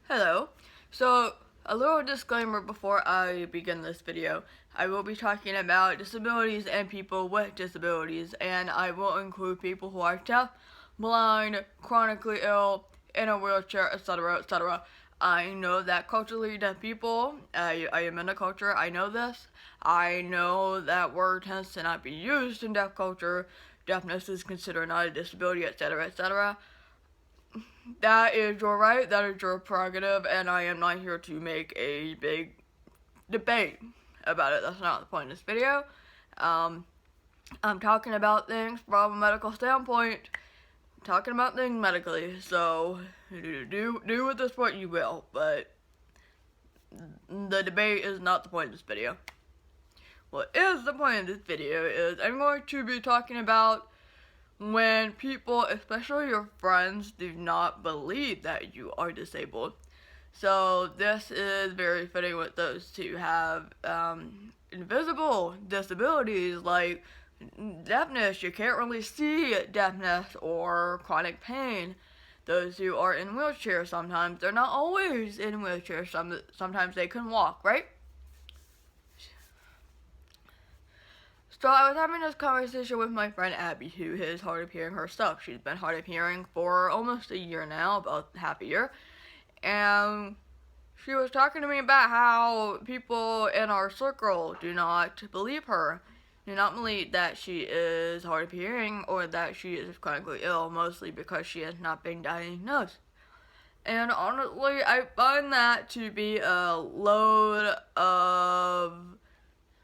Hello. So, a little disclaimer before I begin this video. I will be talking about disabilities and people with disabilities, and I will include people who are deaf, blind, chronically ill, in a wheelchair, etc., etc. I know that culturally deaf people, I am in a culture, I know this. I know that word tends to not be used in deaf culture. Deafness is considered not a disability, etc., etc. That is your right, that is your prerogative, and I am not here to make a big debate about it. That's not the point of this video. I'm talking about things from a medical standpoint, talking about things medically, so do with this what you will, but the debate is not the point of this video. What is the point of this video is I'm going to be talking about when people, especially your friends, do not believe that you are disabled. So this is very fitting with those who have invisible disabilities like deafness. You can't really see deafness or chronic pain. Those who are in wheelchairs sometimes, they're not always in wheelchairs. Sometimes they can walk, right? So I was having this conversation with my friend Abby, who is hard of hearing herself. She's been hard of hearing for almost a year now, about half a year. And she was talking to me about how people in our circle do not believe her. Do not believe that she is hard of hearing or that she is chronically ill, mostly because she has not been diagnosed. And honestly, I find that to be a load of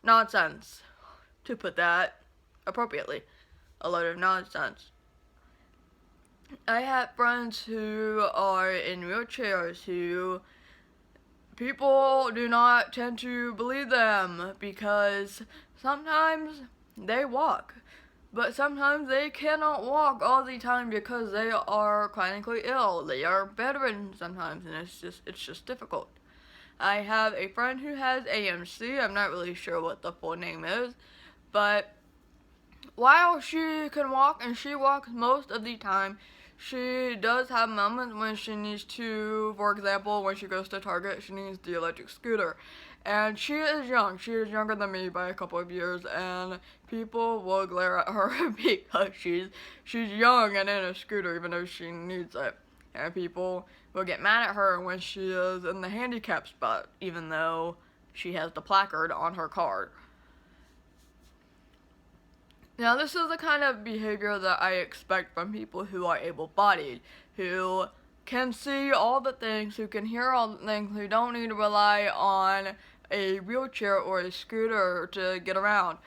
nonsense, to put that appropriately. A load of nonsense. I have friends who are in wheelchairs who people do not tend to believe them because sometimes they walk, but sometimes they cannot walk all the time because they are chronically ill. They are bedridden sometimes, and it's just difficult. I have a friend who has AMC. I'm not really sure what the full name is, but while she can walk and she walks most of the time, she does have moments when she needs to, for example, when she goes to Target, she needs the electric scooter. And she is young. She is younger than me by a couple of years, and people will glare at her because she's young and in a scooter even though she needs it. And people will get mad at her when she is in the handicap spot even though she has the placard on her card. Now, this is the kind of behavior that I expect from people who are able-bodied, who can see all the things, who can hear all the things, who don't need to rely on a wheelchair or a scooter to get around.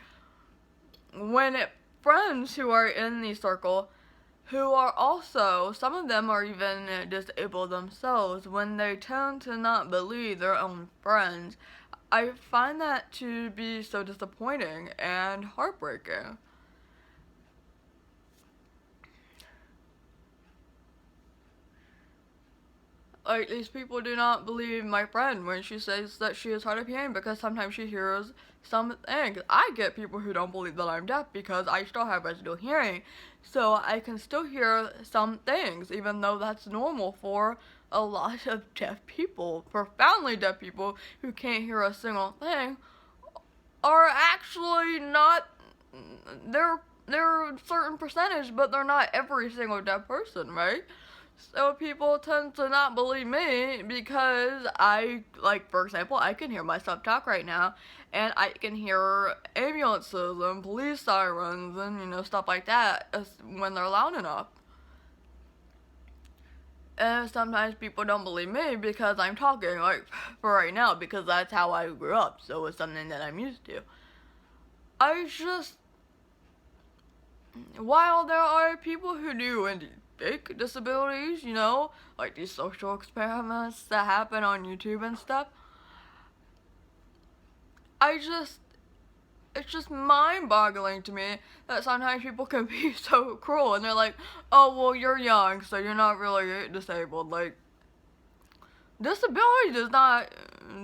Friends who are in the circle, who are also, some of them are even disabled themselves, when they tend to not believe their own friends, I find that to be so disappointing and heartbreaking. Like, these people do not believe my friend when she says that she is hard of hearing because sometimes she hears some things. I get people who don't believe that I'm deaf because I still have residual hearing, so I can still hear some things, even though that's normal for a lot of deaf people. Profoundly deaf people who can't hear a single thing are actually not, they're a certain percentage, but they're not every single deaf person, right? So people tend to not believe me because for example, I can hear myself talk right now, and I can hear ambulances and police sirens and, stuff like that when they're loud enough. And sometimes people don't believe me because I'm talking, like, for right now, because that's how I grew up, so it's something that I'm used to. While there are people who do indeed fake disabilities, like these social experiments that happen on YouTube and stuff, it's just mind-boggling to me that sometimes people can be so cruel, and they're like, oh, well, you're young, so you're not really disabled. Like, disability does not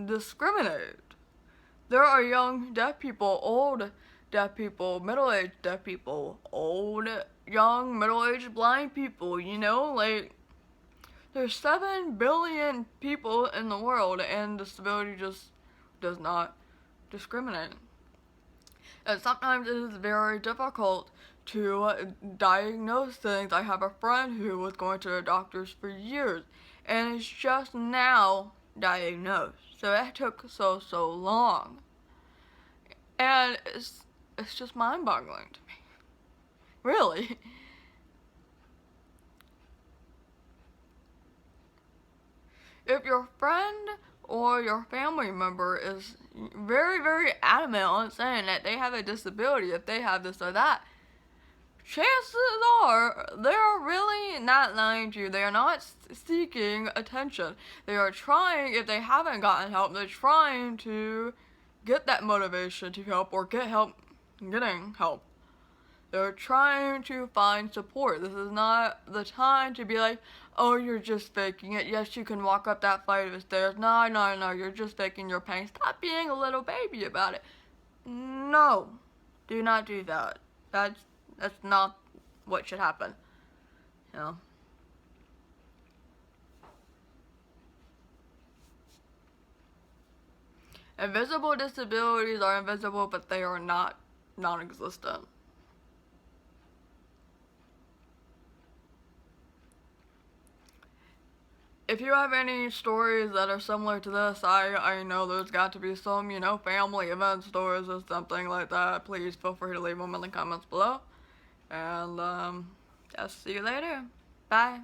discriminate. There are young deaf people, old deaf people, middle-aged deaf people, old, young, middle-aged blind people, like, There's 7 billion people in the world, and disability just does not discriminate. And sometimes it is very difficult to diagnose things. I have a friend who was going to the doctors for years, and is just now diagnosed. So it took so long. And it's just mind-boggling to me. Really. If your friend or your family member is very adamant on saying that they have a disability, if they have this or that, chances are they are really not lying to you. They are not seeking attention. They are trying, if they haven't gotten help, they're trying to get that motivation to help or get help getting help. They're trying to find support. This is not the time to be like, oh, you're just faking it. Yes, you can walk up that flight of stairs. No, you're just faking your pain. Stop being a little baby about it. No, do not do that. That's not what should happen. You know? Invisible disabilities are invisible, but they are not non-existent. If you have any stories that are similar to this, I know there's got to be some, family event stories or something like that. Please feel free to leave them in the comments below. And, I'll see you later. Bye.